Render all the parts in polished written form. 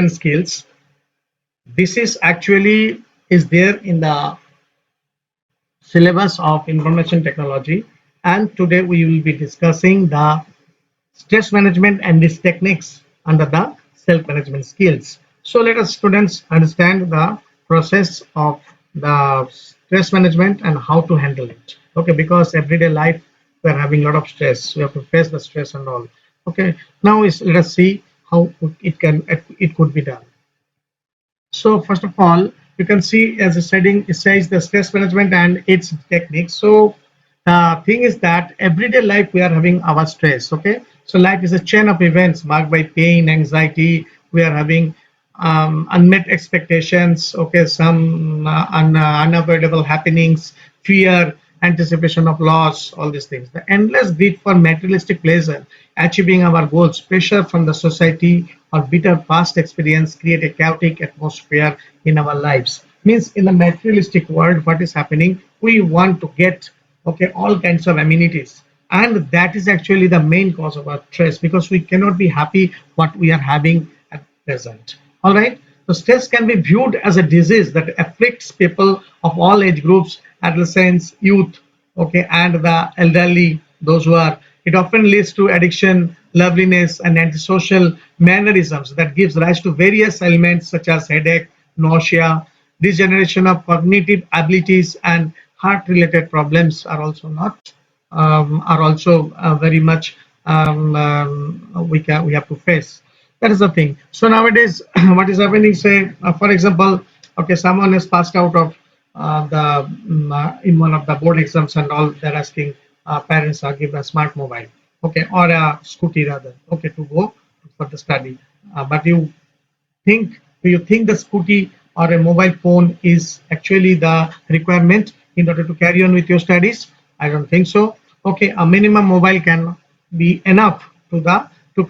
skills. This is actually is there in the syllabus of information technology, and today we will be discussing the stress management and its techniques under the self-management skills. So let us students understand the process of the stress management and how to handle it. Okay, because everyday life we are having a lot of stress. We have to face the stress and all. Okay, now let us see how it could be done. So first of all, you can see as a setting, it says the stress management and its techniques. So the thing is that everyday life we are having our stress. Okay, so life is a chain of events marked by pain, anxiety. We are having unmet expectations. Okay, some unavoidable happenings, fear, anticipation of loss, all these things. The endless greed for materialistic pleasure, achieving our goals, pressure from the society, or bitter past experience create a chaotic atmosphere in our lives. Means in the materialistic world, what is happening? We want to get all kinds of amenities, and that is actually the main cause of our stress because we cannot be happy what we are having at present. All right. So stress can be viewed as a disease that afflicts people of all age groups, adolescents, youth, okay, and the elderly, those who are. It often leads to addiction, loveliness, and antisocial mannerisms that gives rise to various ailments such as headache, nausea, degeneration of cognitive abilities, and heart-related problems are also very much we have to face. That is the thing. So nowadays, what is happening? Say, for example, okay, someone has passed out of in one of the board exams and all. They're asking parents are give a smart mobile, okay, or a scooty rather, okay, to go for the study. But do you think the scooty or a mobile phone is actually the requirement in order to carry on with your studies? I don't think so. Okay, a minimum mobile can be enough to the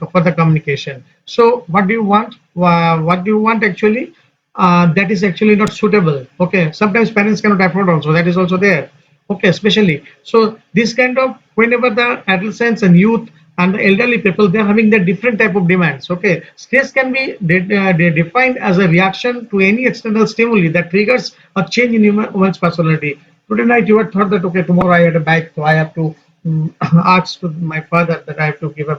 for the communication. So what do you want? What do you want actually? That is actually not suitable. Okay, sometimes parents cannot afford also. That is also there. Okay, especially so this kind of whenever the adolescents and youth and the elderly people they're having their different type of demands. Okay, stress can be defined as a reaction to any external stimuli that triggers a change in one's personality. Today night you had thought that okay, tomorrow I had a bike, so I have to ask to my father that I have to give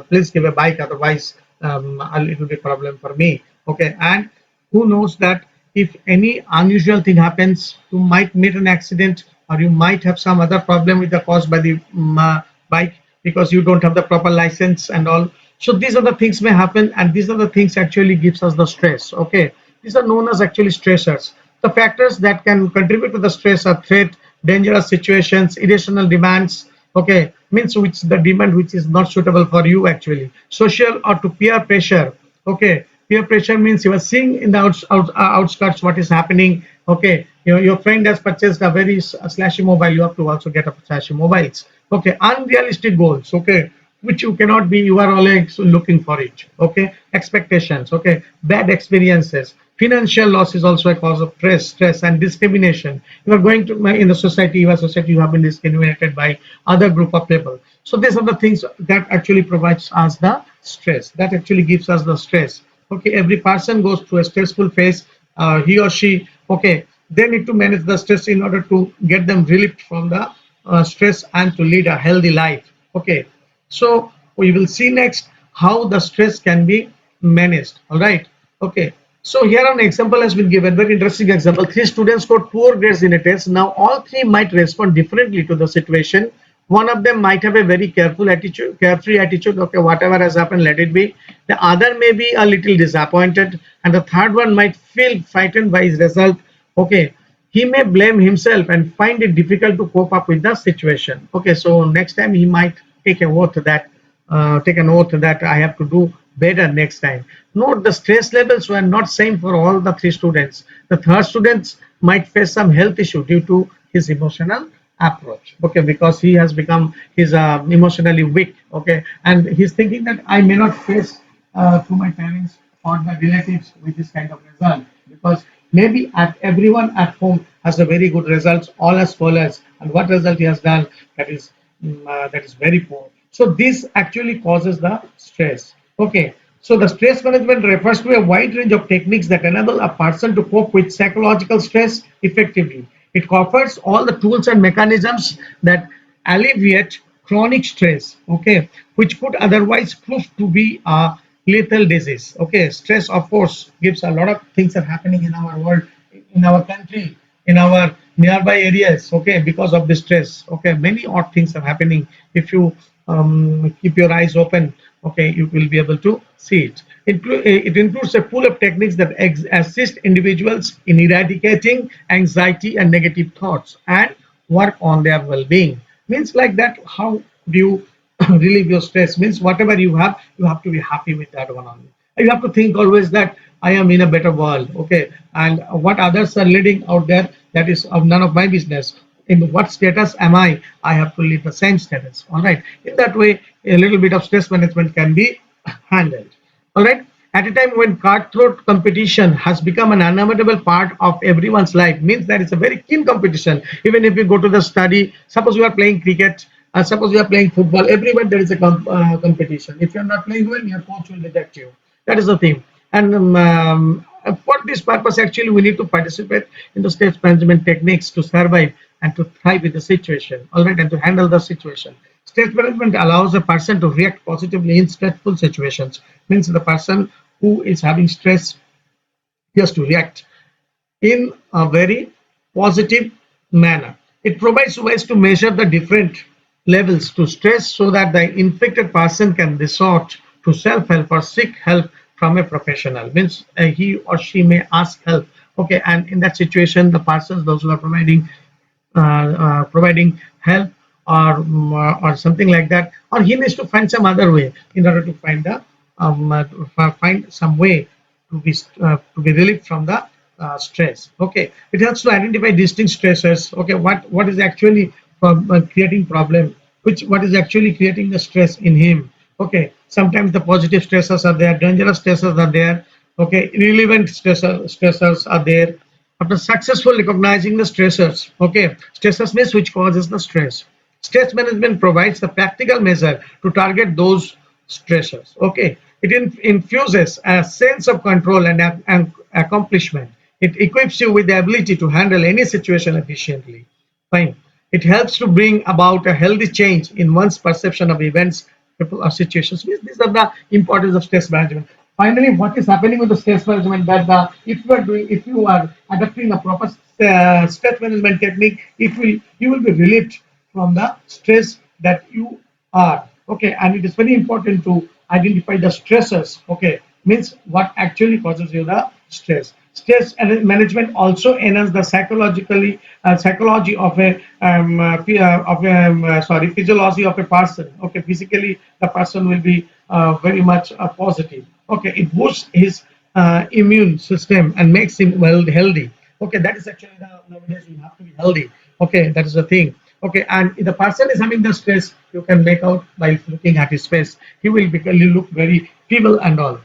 please give a bike, otherwise it will be a problem for me. Okay, and who knows that if any unusual thing happens, you might meet an accident or you might have some other problem with the caused by the bike because you don't have the proper license and all. So these are the things may happen, and these are the things actually gives us the stress. Okay, these are known as actually stressors. The factors that can contribute to the stress are threat, dangerous situations, irrational demands. Okay, means which the demand which is not suitable for you actually. Social or to peer pressure. Okay, peer pressure means you are seeing in the outskirts what is happening. Okay, your friend has purchased a very slashy mobile, you have to also get a slashy mobiles. Okay, unrealistic goals. Okay, which you cannot be, you are always looking for it. Okay, expectations. Okay, bad experiences. Financial loss is also a cause of stress and discrimination. You are going to in the society, your society, you have been discriminated by other group of people. So these are the things that actually provides us the stress, that actually gives us the stress. Okay, every person goes through a stressful phase, he or she. Okay, they need to manage the stress in order to get them relieved from the stress and to lead a healthy life. Okay, so we will see next how the stress can be managed. All right. Okay, so here an example has been given, very interesting example. Three students scored poor grades in a test. Now all three might respond differently to the situation. One of them might have a very careful attitude, carefree attitude. Okay, whatever has happened, let it be. The other may be a little disappointed, and the third one might feel frightened by his result. Okay, he may blame himself and find it difficult to cope up with the situation. Okay, so next time he might take an oath that I have to do better next time. Note the stress levels were not same for all the three students. The third students might face some health issue due to his emotional approach. Okay, because he has become he's emotionally weak. Okay, and he's thinking that I may not face to my parents or my relatives with this kind of result because maybe at everyone at home has a very good results, all as scholars, and what result he has done that is very poor. So this actually causes the stress. Okay, So the stress management refers to a wide range of techniques that enable a person to cope with psychological stress effectively. It covers all the tools and mechanisms that alleviate chronic stress, okay, which could otherwise prove to be a lethal disease. Okay, stress of course gives a lot of things are happening in our world, in our country, in our nearby areas, okay, because of the stress. Okay, many odd things are happening. If you keep your eyes open, okay, you will be able to see it. It includes a pool of techniques that assist individuals in eradicating anxiety and negative thoughts and work on their well-being. Means like that, how do you relieve your stress? Means whatever you have to be happy with that one only. You have to think always that I am in a better world, okay, and what others are leading out there, that is of none of my business. In what status am I have to lead the same status. All right, in that way a little bit of stress management can be handled. All right, at a time when cutthroat competition has become an unavoidable part of everyone's life, means that it's a very keen competition. Even if you go to the study, suppose you are playing cricket, suppose you are playing football, everywhere there is a competition. If you are not playing well, your coach will reject you. That is the thing. And for this purpose, actually, we need to participate in the stress management techniques to survive and to thrive with the situation, all right, and to handle the situation. Stress management allows a person to react positively in stressful situations. Means the person who is having stress, he has to react in a very positive manner. It provides ways to measure the different levels to stress so that the infected person can resort to self-help or seek help from a professional. Means he or she may ask help. Okay, and in that situation, the persons, those who are providing help or something like that, or he needs to find some other way in order to find the find some way to be relieved from the stress. Okay, it helps to identify distinct stressors. Okay, what is actually creating problem, which what is actually creating the stress in him. Okay, sometimes the positive stressors are there, dangerous stressors are there, okay, irrelevant stressors are there. After successful recognizing the stressors, okay, stressors means which causes the stress. Stress management provides the practical measure to target those stressors. Okay, it infuses a sense of control and accomplishment. It equips you with the ability to handle any situation efficiently. Fine. It helps to bring about a healthy change in one's perception of events, people, or situations. These are the importance of stress management. Finally, what is happening with the stress management? That if you are adopting a proper stress management technique, you will be relieved from the stress that you are. Okay, and it is very important to identify the stressors. Okay, means what actually causes you the stress. Stress and management also enhance the psychology of a physiology of a person. Okay, physically the person will be very much positive. Okay, it boosts his immune system and makes him well healthy. Okay, that is actually the nowadays you have to be healthy. Okay, that is the thing. Okay, and if the person is having the stress, you can make out by looking at his face. He will become, he look very feeble and all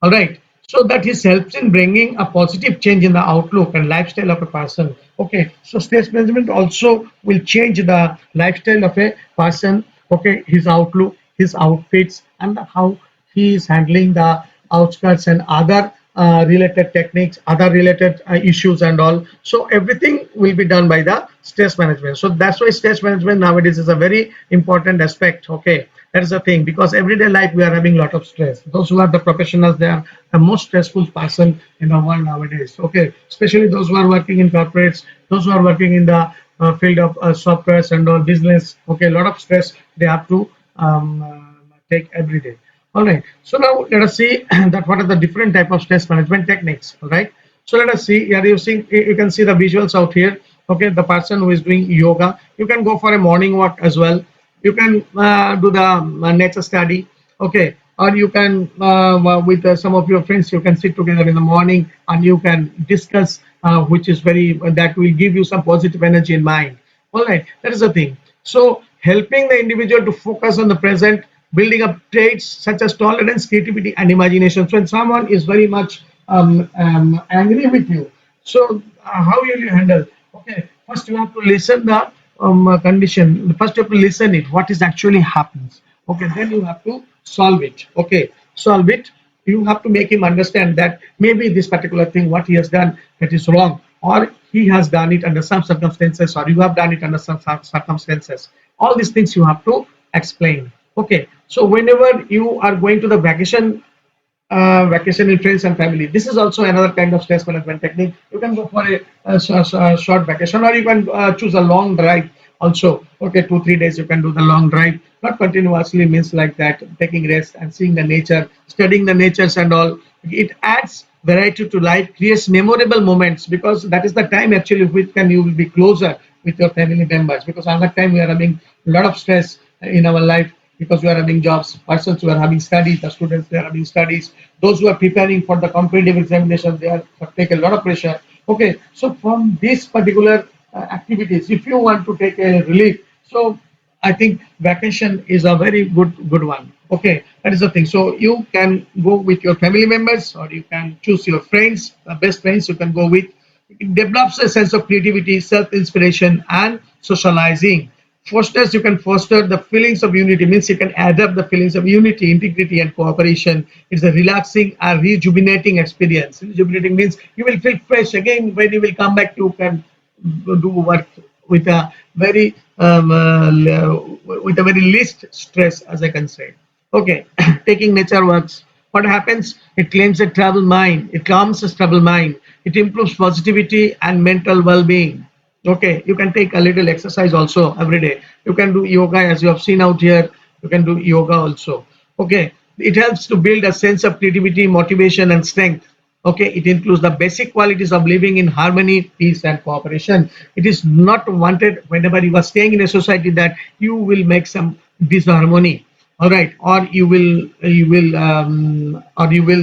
right. So that is helps in bringing a positive change in the outlook and lifestyle of a person. Okay. So stress management also will change the lifestyle of a person. Okay. His outlook, his outfits, and how he is handling the outskirts and other related techniques, other related issues and all. So everything will be done by the stress management. So that's why stress management nowadays is a very important aspect. Okay, that is the thing, because everyday life we are having a lot of stress. Those who are the professionals, they are the most stressful person in the world nowadays. Okay, especially those who are working in corporates, those who are working in the field of softwares and all business. Okay, a lot of stress they have to take every day. All right. So now let us see that what are the different type of stress management techniques. All right. So let us see. Here you can see the visuals out here. Okay, the person who is doing yoga. You can go for a morning walk as well. You can do the nature study. Okay, or you can with some of your friends you can sit together in the morning and you can discuss, which is very that will give you some positive energy in mind. All right, that is the thing. So helping the individual to focus on the present, building up traits such as tolerance, creativity, and imagination. So when someone is very much angry with you, so how will you handle? Okay, first you have to listen the condition. First you have to listen it. What is actually happens? Okay, then you have to solve it. Okay, solve it. You have to make him understand that maybe this particular thing what he has done, that is wrong, or he has done it under some circumstances, or you have done it under some circumstances. All these things you have to explain. Okay, so whenever you are going to the vacation with friends and family. This is also another kind of stress management technique. You can go for a short vacation, or you can choose a long drive also. Okay, 2 3 days you can do the long drive, not continuously, means like that, taking rest and seeing the nature, studying the natures and all. It adds variety to life, creates memorable moments, because that is the time actually which can you will be closer with your family members, because at that time we are having a lot of stress in our life, because we are having jobs, persons who are having studies, the students they are having studies, those who are preparing for the competitive examination, they are take a lot of pressure. Okay, so from these particular activities, if you want to take a relief, so I think vacation is a very good one. Okay, that is the thing. So you can go with your family members, or you can choose your friends, best friends. You can go with. It develops a sense of creativity, self-inspiration, and socializing. Fosters, you can foster the feelings of unity, means you can adapt the feelings of unity, integrity, and cooperation. It's a relaxing and rejuvenating experience. Rejuvenating means you will feel fresh again when you will come back. You can do work with a very with a very least stress, as I can say. Okay, taking nature works. What happens? It claims a troubled mind. It calms a troubled mind. It improves positivity and mental well-being. Okay, you can take a little exercise also every day. You can do yoga, as you have seen out here. You can do yoga also. Okay, it helps to build a sense of creativity, motivation, and strength. Okay, it includes the basic qualities of living in harmony, peace, and cooperation. It is not wanted whenever you are staying in a society that you will make some disharmony, all right, or you will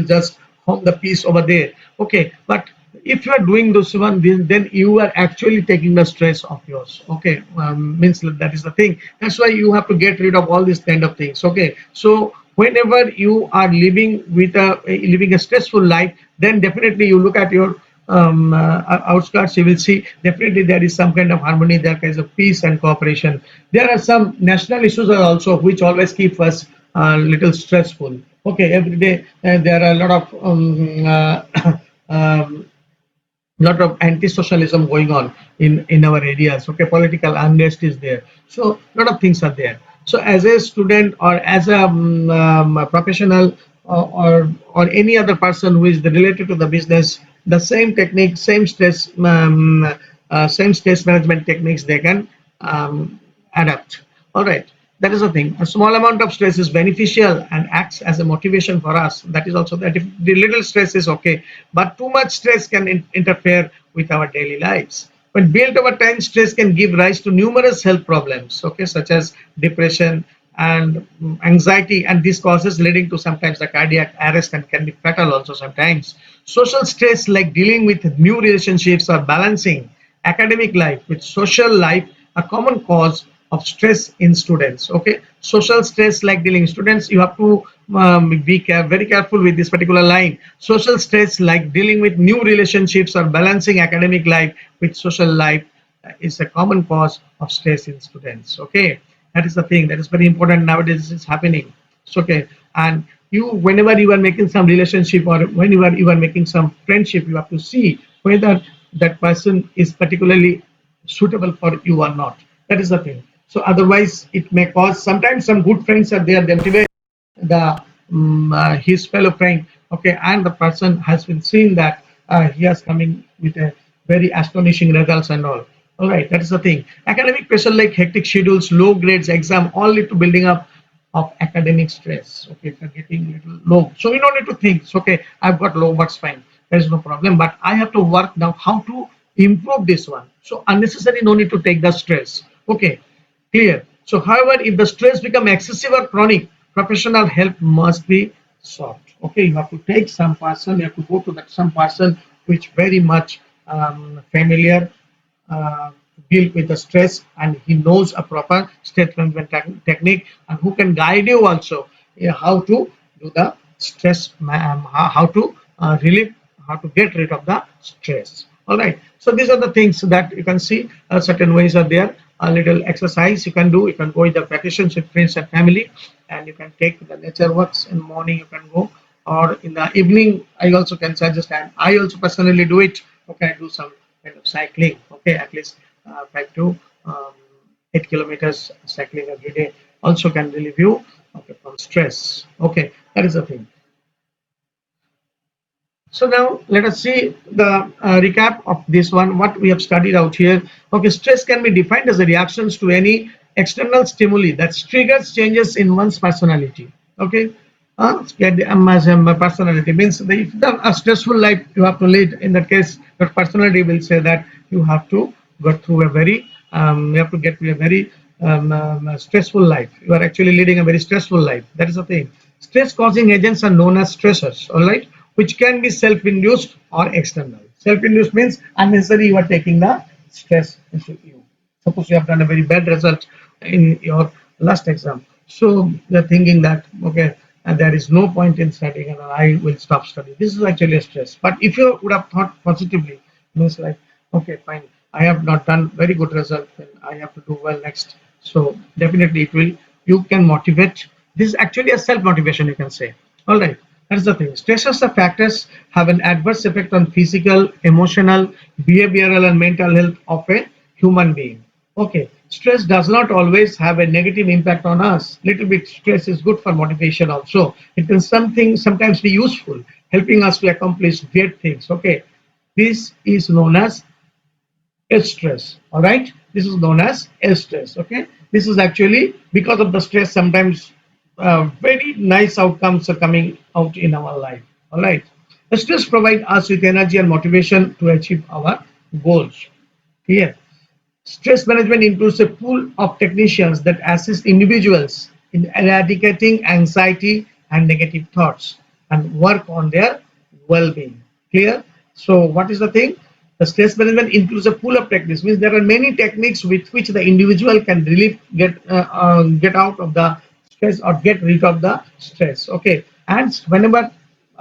just home the peace over there. Okay, but if you are doing this one, then you are actually taking the stress of yours. Okay, means that is the thing. That's why you have to get rid of all these kind of things. Okay, so whenever you are living a stressful life, then definitely you look at your outskirts, you will see definitely there is some kind of harmony, there is of peace and cooperation. There are some national issues are also which always keep us a little stressful. Okay, every day there are a lot of um, lot of anti-socialism going on in our areas. Okay, political unrest is there, so a lot of things are there. So as a student, or as a professional, or any other person who is related to the business, the same technique, same stress management techniques they can adapt. All right, that is the thing. A small amount of stress is beneficial and acts as a motivation for us. That is also that if the little stress is okay, but too much stress can interfere with our daily lives. When built over time, stress can give rise to numerous health problems, okay, such as depression and anxiety, and these causes leading to sometimes the cardiac arrest and can be fatal also sometimes. Social stress, like dealing with new relationships or balancing academic life with social life, a common cause of stress in students. Okay, social stress like dealing students, you have to be very careful with this particular line. Social stress like dealing with new relationships or balancing academic life with social life is a common cause of stress in students. Okay, that is the thing that is very important nowadays. It's happening. So, okay, and you, whenever you are making some relationship, or when you are making some friendship, you have to see whether that person is particularly suitable for you or not. That is the thing. So otherwise it may cause, sometimes some good friends are there, they motivate the his fellow friend. Okay, and the person has been seen that he is coming with a very astonishing results and all right, that is the thing. Academic pressure like hectic schedules, low grades, exam, all lead to building up of academic stress. Okay, if you're getting little low, so we don't need to think, so, okay, I've got low, but fine, there's no problem, but I have to work now how to improve this one. So unnecessary, no need to take the stress. Okay, clear. So however, if the stress become excessive or chronic, professional help must be sought. Okay, you have to take some person, you have to go to that some person which very much familiar to deal with the stress, and he knows a proper stress management technique, and who can guide you also, how to do the stress, how to relieve, how to get rid of the stress. All right, so these are the things that you can see. Certain ways are there. A little exercise you can do, you can go in the vacations with friends and family. and you can take the nature walks in morning. You can go, or in the evening. I also can suggest, and I also personally do it. Okay, I do some kind of cycling. Okay, at least 5 to 8 kilometers cycling every day. Also can relieve you, okay, from stress. Okay, that is the thing. So now let us see the recap of this one, what we have studied out here. Okay, stress can be defined as the reactions to any external stimuli that triggers changes in one's personality. Okay, as a personality means if a stressful life you have to lead, in that case, your personality will say that you have to go through a very, you have to get to a very stressful life. You are actually leading a very stressful life. That is the thing. Stress causing agents are known as stressors, all right, which can be self-induced or external. Self-induced means unnecessary you are taking the stress into you. Suppose you have done a very bad result in your last exam. So you're thinking that, okay, and there is no point in studying and I will stop studying. This is actually a stress. But if you would have thought positively, means like, okay, fine, I have not done very good result, then I have to do well next. So definitely it will, you can motivate. This is actually a self-motivation, you can say. All right. That's the thing. Stressors of factors have an adverse effect on physical, emotional, behavioral, and mental health of a human being. Okay. Stress does not always have a negative impact on us. Little bit stress is good for motivation also. It can something sometimes be useful, helping us to accomplish great things. Okay. This is known as stress. All right, this is known as stress. Okay, this is actually because of the stress sometimes very nice outcomes are coming out in our life. All right, the stress provide us with energy and motivation to achieve our goals. Here, stress management includes a pool of technicians that assist individuals in eradicating anxiety and negative thoughts and work on their well-being. Clear? So what is the thing? The stress management includes a pool of techniques. Means there are many techniques with which the individual can relieve, get out of the stress or get rid of the stress. Okay, and whenever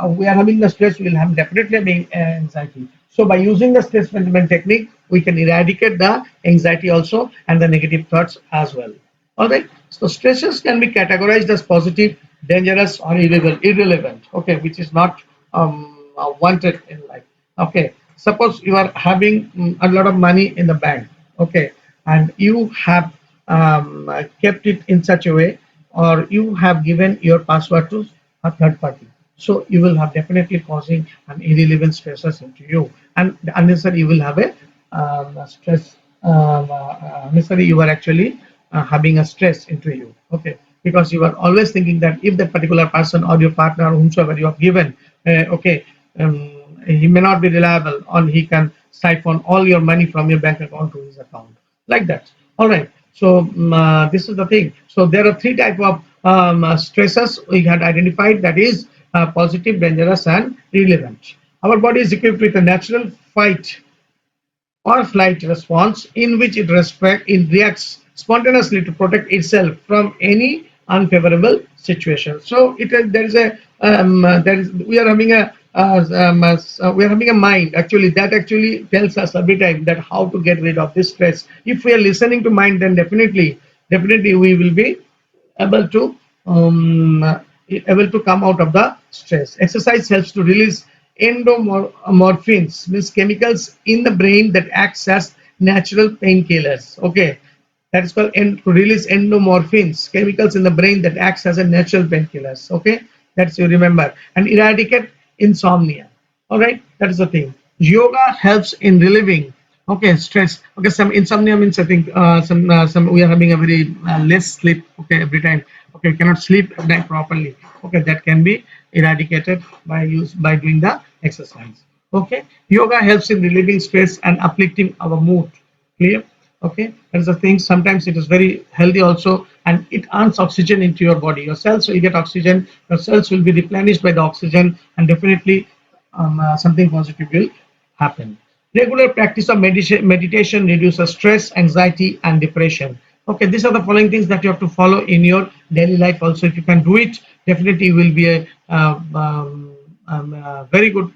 we are having the stress, we will have definitely having anxiety. So by using the stress management technique, we can eradicate the anxiety also and the negative thoughts as well. All right. So stresses can be categorized as positive, dangerous, or irrelevant. Okay, which is not wanted in life. Okay. Suppose you are having a lot of money in the bank. Okay, and you have kept it in such a way, or you have given your password to a third party, so you will have definitely causing an irrelevant stresses into you, and unnecessary you will have a stress, unnecessary you are actually having a stress into you. Okay, because you are always thinking that if that particular person or your partner or whomsoever you have given, okay, he may not be reliable, or he can siphon all your money from your bank account to his account, like that. All right, so this is the thing. So there are three type of stresses we had identified, that is positive, dangerous, and relevant. Our body is equipped with a natural fight or flight response in which it reacts spontaneously to protect itself from any unfavorable situation. So there is a there is we are having a we are having a mind actually that actually tells us every time that how to get rid of this stress. If we are listening to mind, then definitely we will be able to able to come out of the stress. Exercise helps to release endomorphins, means chemicals in the brain that acts as natural painkillers. Okay, that is called to release endomorphins, chemicals in the brain that acts as a natural painkillers. Okay, that's you remember, and eradicate insomnia. All right, that is the thing. Yoga helps in relieving, okay, stress. Okay, some insomnia means I think some we are having a very less sleep. Okay, every time. Okay, we cannot sleep at night properly. Okay, that can be eradicated by doing the exercise. Okay, yoga helps in relieving stress and uplifting our mood. Clear? Okay, that is the thing. Sometimes it is very healthy also, and it earns oxygen into your body. Your cells will get oxygen. Your cells will be replenished by the oxygen, and definitely something positive will happen. Regular practice of meditation reduces stress, anxiety, and depression. Okay, these are the following things that you have to follow in your daily life. Also, if you can do it, definitely you will be a very good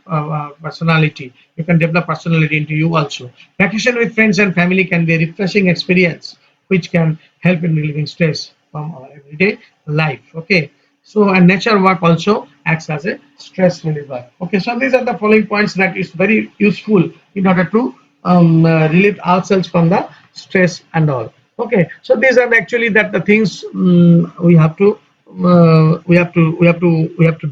personality. You can develop personality into you also. Vacation with friends and family can be a refreshing experience, which can help in relieving stress. from our everyday life. Okay. So and nature work also acts as a stress reliever. Okay. So these are the following points that is very useful in order to relieve ourselves from the stress and all. Okay. So these are actually that the things we have to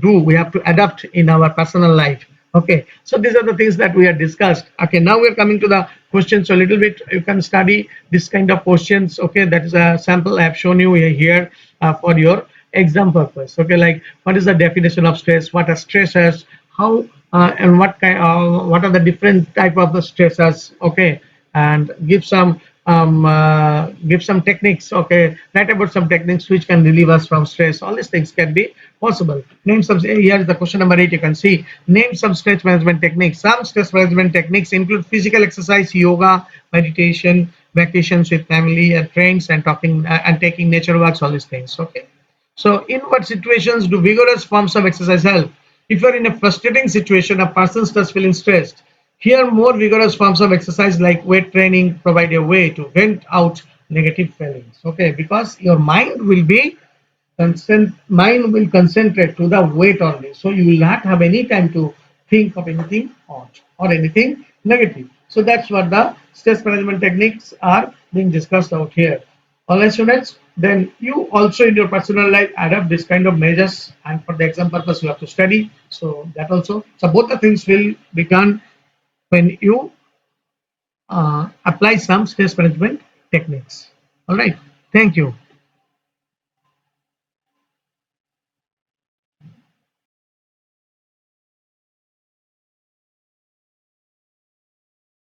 do, we have to adapt in our personal life. Okay, so these are the things that we have discussed. Okay, now we're coming to the questions. So a little bit you can study this kind of questions. Okay, that is a sample I have shown you here for your exam purpose. Okay, like what is the definition of stress, what are stressors, how and what are the different type of the stressors. Okay, and give some techniques. Okay, write about some techniques which can relieve us from stress. All these things can be possible. Name some. Here is the question number 8. You can see, name some stress management techniques. Some stress management techniques include physical exercise, yoga, meditation, vacations with family and friends, and talking and taking nature walks. All these things. Okay. So, in what situations do vigorous forms of exercise help? If you are in a frustrating situation, a person starts feeling stressed. Here, more vigorous forms of exercise like weight training provide a way to vent out negative feelings. Okay, because your mind will concentrate to the weight only. So you will not have any time to think of anything odd or anything negative. So that's what the stress management techniques are being discussed out here. All right, students, then you also in your personal life adapt this kind of measures, and for the exam purpose you have to study. So that also, so both the things will be done when you apply some stress management techniques. All right, thank you.